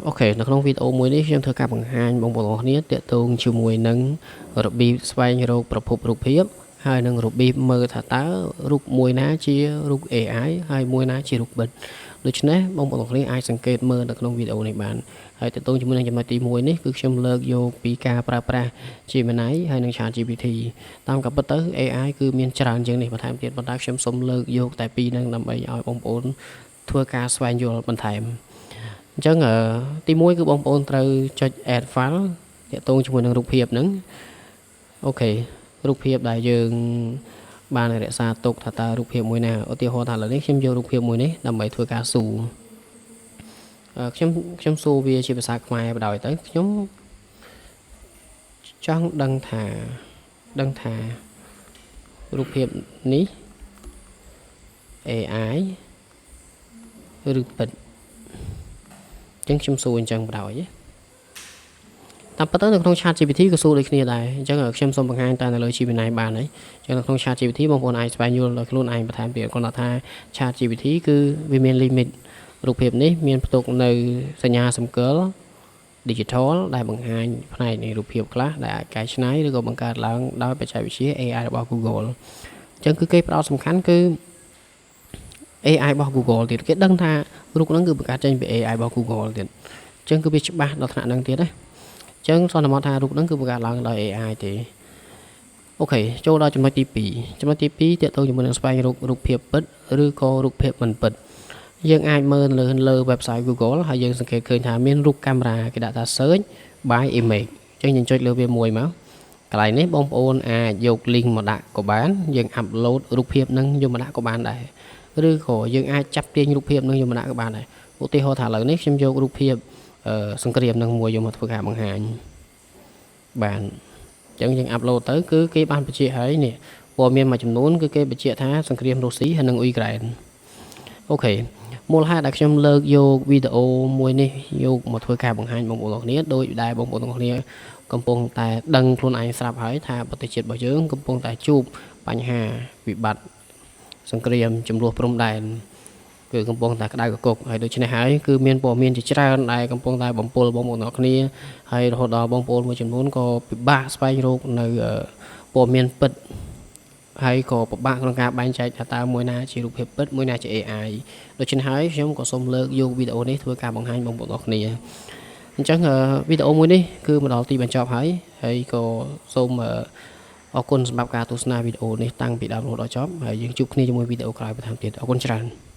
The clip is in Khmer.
អូខេនៅក្នុងវីដេអូមួយនេះខ្ញុំធ្វើការបង្ហាញបងប្អូនគ្នាទាក់ទងជាមួយនឹងរបៀបស្វែងរកប្រភពរូបភាពហើយនឹងរបៀបមើលថាតើរូបមួយណាជារូប AI ហើយមួយណាជារូបពិតដូច្នេះបងប្អូនគ្នាអាចសង្កេតមើលនៅក្នុងវីដេអូនេះបានហើយទាក់ទងជាមួយនឹងចំណុចទី1នេះគឺខ្ញុំលើកយកពីការប្រើប្រាស់ Gemini ហើយនឹង ChatGPT តាមការពិតទៅ AI គឺមានច្រើនជាងនេះបន្ថែមទៀតប៉ុន្តែខ្ញុំសូមលើកយកតែពីរហ្នឹងដើម្បីឲ្យបងប្អូនធ្វើការស្វែងយល់បន្ថែមអញ្ចឹងទី1គឺបងប្អូនត្រូវចុច add file ទាក់ទងជាមួយនឹងរូបភាពហ្នឹងអូខេរូបភាពដែលយើងបានរក្សាទុកថាតើរូបភាពមួយណាឧទាហរណ៍ថាឥឡូវនេះខ្ញុំយករូបភាពមួយនេះដើម្បីធ្វើការស៊ូខ្ញុំស៊ូវាជាភាសាខ្មែរបដ ாய் ទៅខ្ញុំចង់ដឹងថារូបភាពនេះ AI ឬពិតអញ្ចឹងខ្ញុំសួរអញ្ចឹងបដ ாய் តាមពិតទៅនៅក្នុង ChatGPT ក៏សួរដូចគ្នាដែរអញ្ចឹងខ្ញុំសូមបង្ហាញតែនៅលើ Gemini បានហើយអញ្ចឹងនៅក្នុង ChatGPT បងប្អូនអាចស្វែងយល់ដោយខ្លួនឯងបន្ថែមទៀតគាត់ថា ChatGPT គឺវាមាន limit រូបភាពនេះមានផ្ទុកនៅសញ្ញាសម្គាល់ digital ដែលបង្ហាញផ្នែកនៃរូបភាពខ្លះដែលអាចកែច្នៃឬក៏បង្កើតឡើងដោយបច្ចេកវិទ្យា AI របស់ Google អញ្ចឹងគឺគេផ្ដោតសំខាន់គឺ AI របស់ Google ទៀតគេដឹងថារូបហ្នឹងគឺបង្កើតចេញពី AI របស់ Google ទៀតអញ្ចឹងគឺវាច្បាស់ដល់ថ្នាក់ហ្នឹងទៀតណាអញ្ចឹងសន្មតថារូបហ្នឹងគឺបង្កើតឡើងដោយ AI ទេអូខេចូលដល់ចំណុចទី2ចំណុចទី2ទាក់ទងជាមួយនឹងស្វែងរករូបភាពពិតឬក៏រូបភាពមិនពិតយើងអាចមើលលើ website Google ហើយយើងសង្កេតឃើញថាមានរូបកាមេរ៉ាគេដាក់ថា search by image អញ្ចឹងយើងចុចលើវាមួយមកកន្លែងនេះបងប្អូនអាចយក link មកដាក់ក៏បានយើង upload រូបភាពនឹងយកមកដាក់ក៏បានដែរឬក៏យើងអាចចាប់ទាញរូបភាពនឹងយកមកដាក់ក៏បានដែរឧទាហរណ៍ថាឥឡូវនេះខ្ញុំយករូបភាពសង្គ្រាមនឹងមួយយកមកធ្វើការបង្ហាញបានអញ្ចឹងយើង upload ទៅគឺគេបានបញ្ជាក់ហើយនេះព័ត៌មានមួយចំនួនគឺគេបញ្ជាក់ថាសង្គ្រាមរុស្ស៊ីហើយនិងអ៊ុយក្រែនអូខេមូលហេតុដែលខ្ញុំលើកយកវីដេអូមួយនេះយកមកធ្វើការបង្ហាញបងប្អូនគ្នាដោយដែលបងប្អូនគ្នាកំពុងតែដឹងខ្លួនឯងស្រាប់ហើយថាប្រទេសជាតិរបស់យើងកំពុងតែជួបបញ្ហាវិបត្តិសង្គ្រាមចំនួនព្រំដែនគឺកំពុងតែក្តៅកគុកហើយដូច្នេះហើយគឺមានព័ត៌មានជាច្រើនដែលកំពុងតែបំពុលបងប្អូនគ្នាហើយរហូតដល់បងប្អូនមួយចំនួនក៏ពិបាកស្វែងរកនៅព័ត៌មានពិតហើយក៏ពិបាកក្នុងការបែងចែកថាតើមួយណាជារូបភាពពិតមួយណាជា AI ដូច្នេះហើយខ្ញុំក៏សូមលើកយកវីដេអូនេះធ្វើការបង្ហាញបងប្អូនគ្នាអញ្ចឹងវីដេអូមួយនេះគឺមកដល់ទីបញ្ចប់ហើយក៏សូមអរគុណសម្រាប់ការទស្សនាវីដេអូនេះតាំងពីដើមរហូតដល់ចប់ហើយយើងជួបគ្នាជាមួយវីដេអូក្រោយបន្ថែមទៀតអរគុណច្រើន